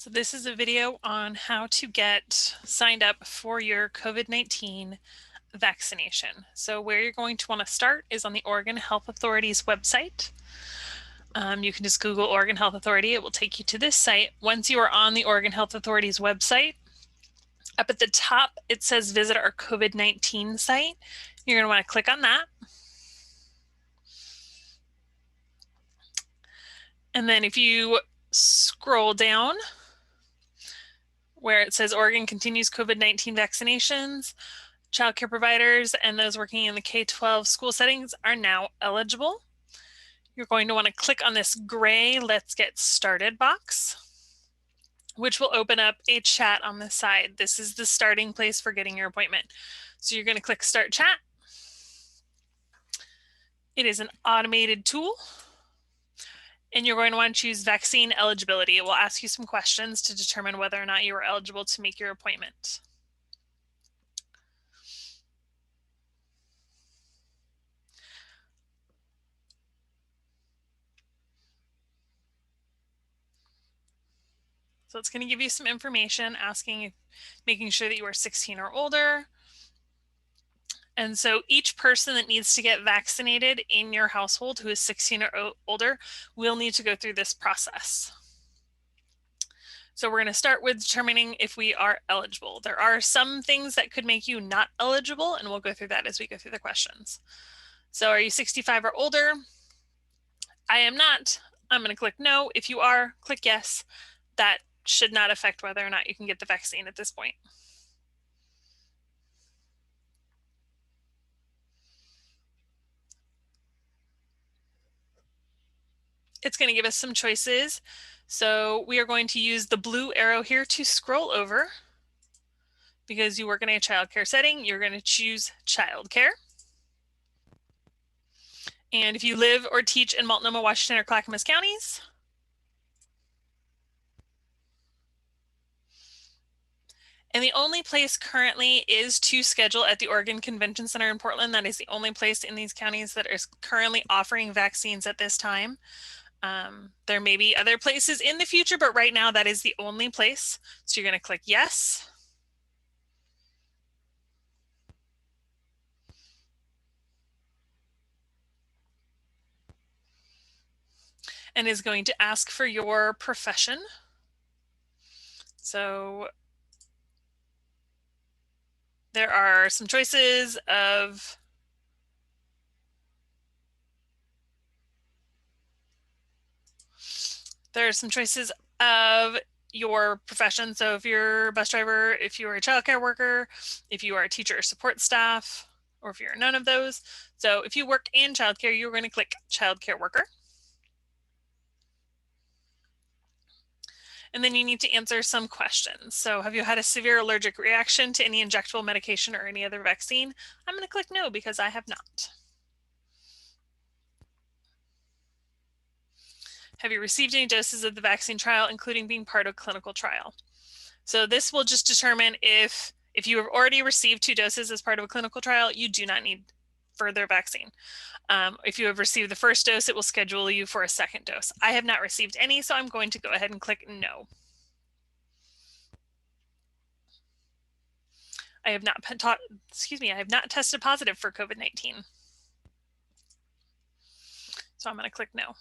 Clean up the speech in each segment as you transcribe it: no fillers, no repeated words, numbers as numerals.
So this is a video on how to get signed up for your COVID-19 vaccination. So where you're going to want to start is on the Oregon Health Authority's website. You can just Google Oregon Health Authority. It will take you to this site. Once you are on the Oregon Health Authority's website, up at the top, it says visit our COVID-19 site. You're going to want to click on that. And then if you scroll down where it says Oregon continues COVID-19 vaccinations, childcare providers and those working in the K-12 school settings are now eligible. You're going to want to click on this gray Let's Get Started box, which will open up a chat on the side. This is the starting place for getting your appointment. So you're going to click Start Chat. It is an automated tool. And you're going to want to choose vaccine eligibility. It will ask you some questions to determine whether or not you are eligible to make your appointment. So it's going to give you some information asking, making sure that you are 16 or older. And so each person that needs to get vaccinated in your household who is 16 or older will need to go through this process. So we're going to start with determining if we are eligible. There are some things that could make you not eligible, and we'll go through that as we go through the questions. So are you 65 or older? I am not. I'm going to click no. If you are, click yes. That should not affect whether or not you can get the vaccine at this point. It's going to give us some choices. So we are going to use the blue arrow here to scroll over. Because you work in a childcare setting, you're going to choose childcare. And if you live or teach in Multnomah, Washington, or Clackamas counties, and the only place currently is to schedule at the Oregon Convention Center in Portland. That is the only place in these counties that is currently offering vaccines at this time. There may be other places in the future, but right now that is the only place. So you're going to click yes. And is going to ask for your profession. So there are some choices of your profession. So if you're a bus driver, if you are a childcare worker, if you are a teacher or support staff, or if you're none of those. So if you work in childcare, you're going to click childcare worker. And then you need to answer some questions. So have you had a severe allergic reaction to any injectable medication or any other vaccine? I'm going to click no because I have not. Have you received any doses of the vaccine trial, including being part of a clinical trial? So this will just determine if you have already received 2 doses as part of a clinical trial, you do not need further vaccine. If you have received the first dose, it will schedule you for a second dose. I have not received any, so I'm going to go ahead and click no. I have not tested positive for COVID-19. So I'm going to click no.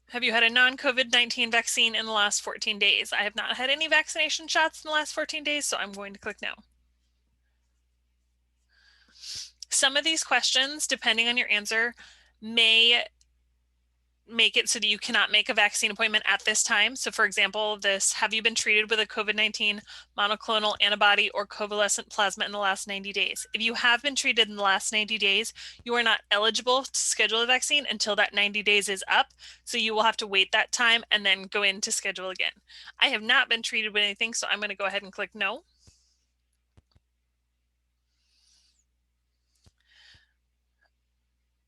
Have you had a non-COVID-19 vaccine in the last 14 days? I have not had any vaccination shots in the last 14 days, so I'm going to click no. Some of these questions, depending on your answer, may make it so that you cannot make a vaccine appointment at this time. So for example, this, have you been treated with a COVID-19 monoclonal antibody or convalescent plasma in the last 90 days? If you have been treated in the last 90 days, you are not eligible to schedule a vaccine until that 90 days is up. So you will have to wait that time and then go in to schedule again. I have not been treated with anything, so I'm going to go ahead and click no.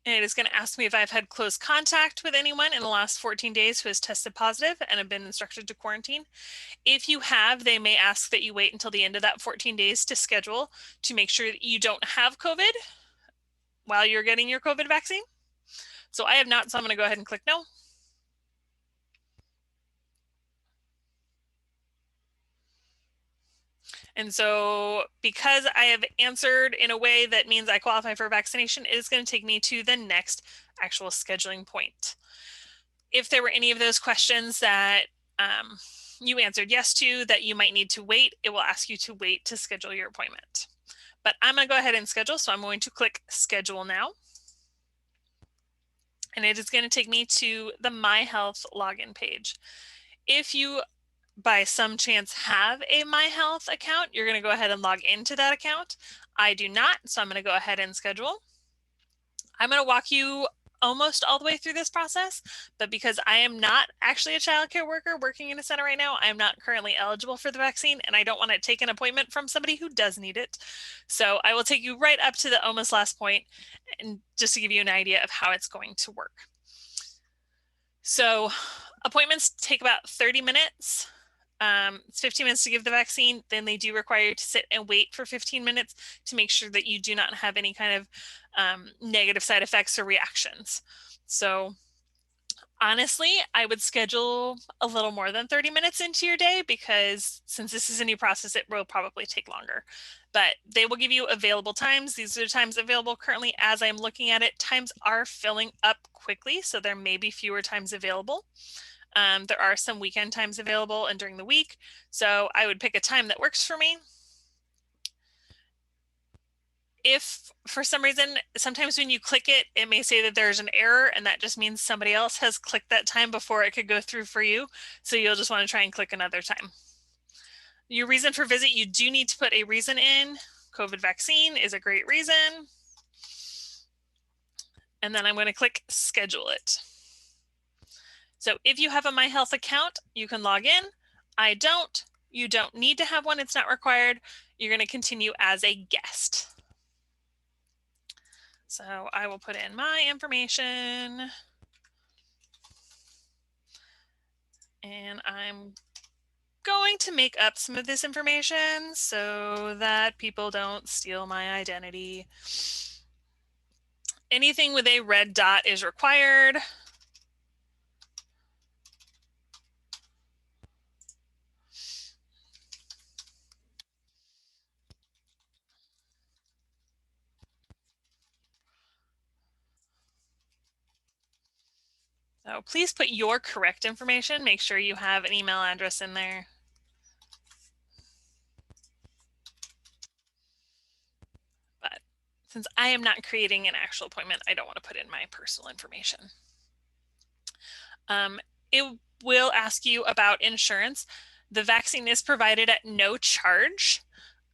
And it is going to ask me if I've had close contact with anyone in the last 14 days who has tested positive and have been instructed to quarantine. If you have, they may ask that you wait until the end of that 14 days to schedule to make sure that you don't have COVID while you're getting your COVID vaccine. So I have not, so I'm going to go ahead and click no. And so because I have answered in a way that means I qualify for vaccination, it is going to take me to the next actual scheduling point. If there were any of those questions that you answered yes to that you might need to wait, it will ask you to wait to schedule your appointment. But I'm going to go ahead and schedule. So I'm going to click schedule now. And it is going to take me to the My Health login page. If you by some chance have a My Health account, you're going to go ahead and log into that account. I do not, so I'm going to go ahead and schedule. I'm going to walk you almost all the way through this process, but because I am not actually a child care worker working in a center right now, I'm not currently eligible for the vaccine, and I don't want to take an appointment from somebody who does need it. So I will take you right up to the almost last point, and just to give you an idea of how it's going to work. So appointments take about 30 minutes. It's 15 minutes to give the vaccine. Then they do require you to sit and wait for 15 minutes to make sure that you do not have any kind of negative side effects or reactions. So honestly, I would schedule a little more than 30 minutes into your day, because since this is a new process, it will probably take longer. But they will give you available times. These are the times available currently as I'm looking at it. Times are filling up quickly, so there may be fewer times available. There are some weekend times available and during the week. So I would pick a time that works for me. If for some reason, sometimes when you click it, it may say that there's an error, and that just means somebody else has clicked that time before it could go through for you. So you'll just want to try and click another time. Your reason for visit, you do need to put a reason in. COVID vaccine is a great reason. And then I'm going to click schedule it. So if you have a My Health account, you can log in. I don't. You don't need to have one. It's not required. You're going to continue as a guest. So I will put in my information. And I'm going to make up some of this information so that people don't steal my identity. Anything with a red dot is required. So please put your correct information. Make sure you have an email address in there. But since I am not creating an actual appointment, I don't want to put in my personal information. It will ask you about insurance. The vaccine is provided at no charge.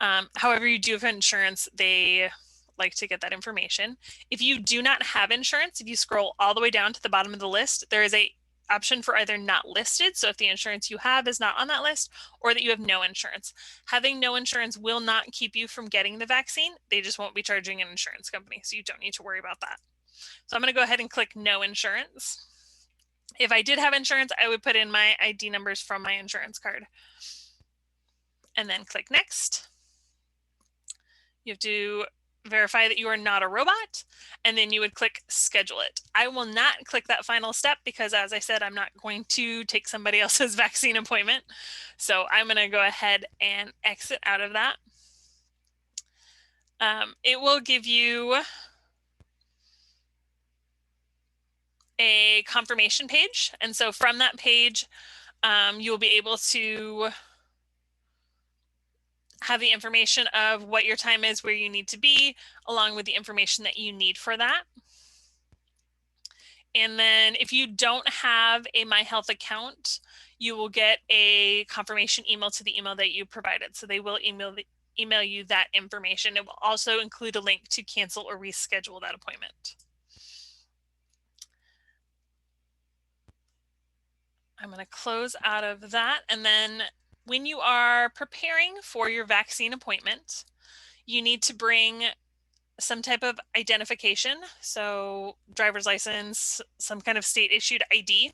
However, you do have insurance, they like to get that information. If you do not have insurance, if you scroll all the way down to the bottom of the list, there is a option for either not listed, so if the insurance you have is not on that list, or that you have no insurance. Having no insurance will not keep you from getting the vaccine. They just won't be charging an insurance company, so you don't need to worry about that. So I'm going to go ahead and click no insurance. If I did have insurance, I would put in my ID numbers from my insurance card. And then click next. You have to verify that you are not a robot, and then you would click schedule it. I will not click that final step because, as I said, I'm not going to take somebody else's vaccine appointment. So I'm going to go ahead and exit out of that. It will give you a confirmation page. And so from that page, you'll be able to have the information of what your time is, where you need to be, along with the information that you need for that. And then if you don't have a My Health account, you will get a confirmation email to the email that you provided. So they will email you that information. It will also include a link to cancel or reschedule that appointment. I'm going to close out of that. And then when you are preparing for your vaccine appointment, you need to bring some type of identification. So driver's license, some kind of state issued ID.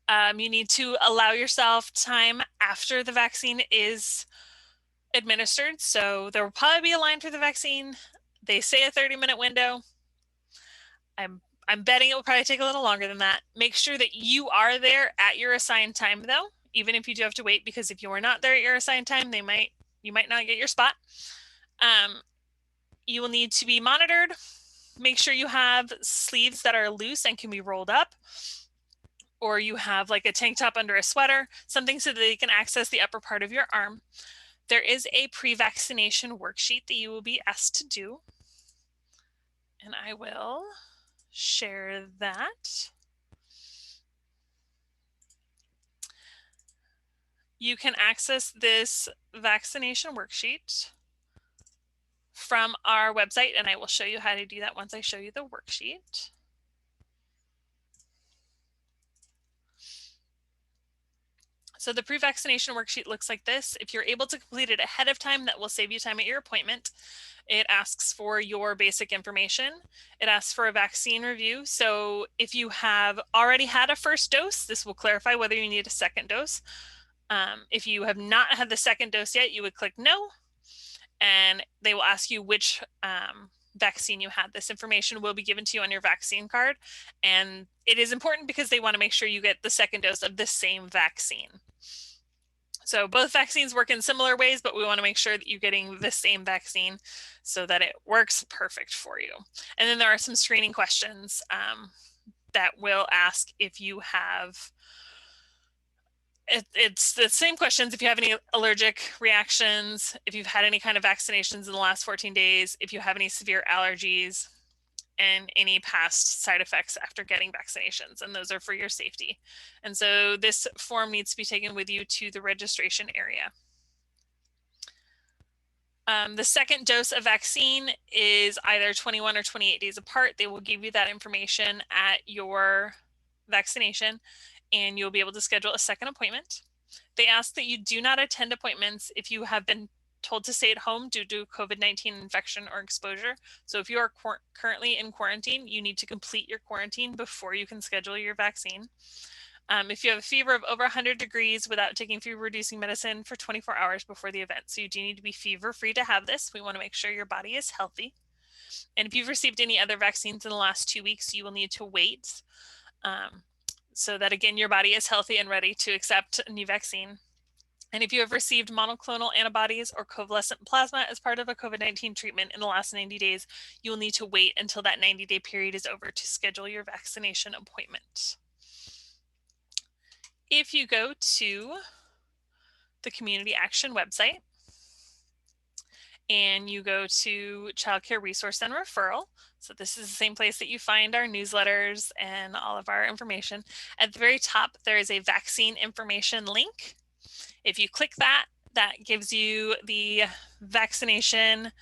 You need to allow yourself time after the vaccine is administered. So there will probably be a line for the vaccine. They say a 30-minute window. I'm betting it will probably take a little longer than that. Make sure that you are there at your assigned time though. even if you do have to wait, because if you are not there at your assigned time, you might not get your spot. You will need to be monitored. Make sure you have sleeves that are loose and can be rolled up, or you have like a tank top under a sweater, something so that they can access the upper part of your arm. There is a pre-vaccination worksheet that you will be asked to do, and I will share that. You can access this vaccination worksheet from our website, and I will show you how to do that once I show you the worksheet. So the pre-vaccination worksheet looks like this. If you're able to complete it ahead of time, that will save you time at your appointment. It asks for your basic information. It asks for a vaccine review. So if you have already had a first dose, this will clarify whether you need a second dose. If you have not had the second dose yet, you would click no, and they will ask you which vaccine you had. This information will be given to you on your vaccine card, and it is important because they want to make sure you get the second dose of the same vaccine. So both vaccines work in similar ways, but we want to make sure that you're getting the same vaccine so that it works perfect for you. And then there are some screening questions that will ask if you have, it's the same questions if you have any allergic reactions, if you've had any kind of vaccinations in the last 14 days, if you have any severe allergies, and any past side effects after getting vaccinations, and those are for your safety. And so this form needs to be taken with you to the registration area. The second dose of vaccine is either 21 or 28 days apart. They will give you that information at your vaccination, and you'll be able to schedule a second appointment. They ask that you do not attend appointments if you have been told to stay at home due to COVID-19 infection or exposure. So if you are currently in quarantine, you need to complete your quarantine before you can schedule your vaccine. If you have a fever of over 100 degrees without taking fever reducing medicine for 24 hours before the event. So you do need to be fever free to have this. We want to make sure your body is healthy. And if you've received any other vaccines in the last 2 weeks, you will need to wait so that, again, your body is healthy and ready to accept a new vaccine. And if you have received monoclonal antibodies or convalescent plasma as part of a COVID-19 treatment in the last 90 days, you will need to wait until that 90-day period is over to schedule your vaccination appointment. If you go to the Community Action website and you go to Child Care Resource and Referral, so this is the same place that you find our newsletters and all of our information. At the very top, there is a vaccine information link. If you click that, that gives you the vaccination.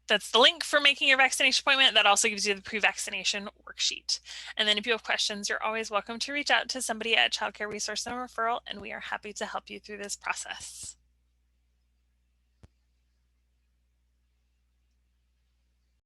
That's the link for making your vaccination appointment. That also gives you the pre-vaccination worksheet. And then if you have questions, you're always welcome to reach out to somebody at Child Care Resource and Referral, and we are happy to help you through this process.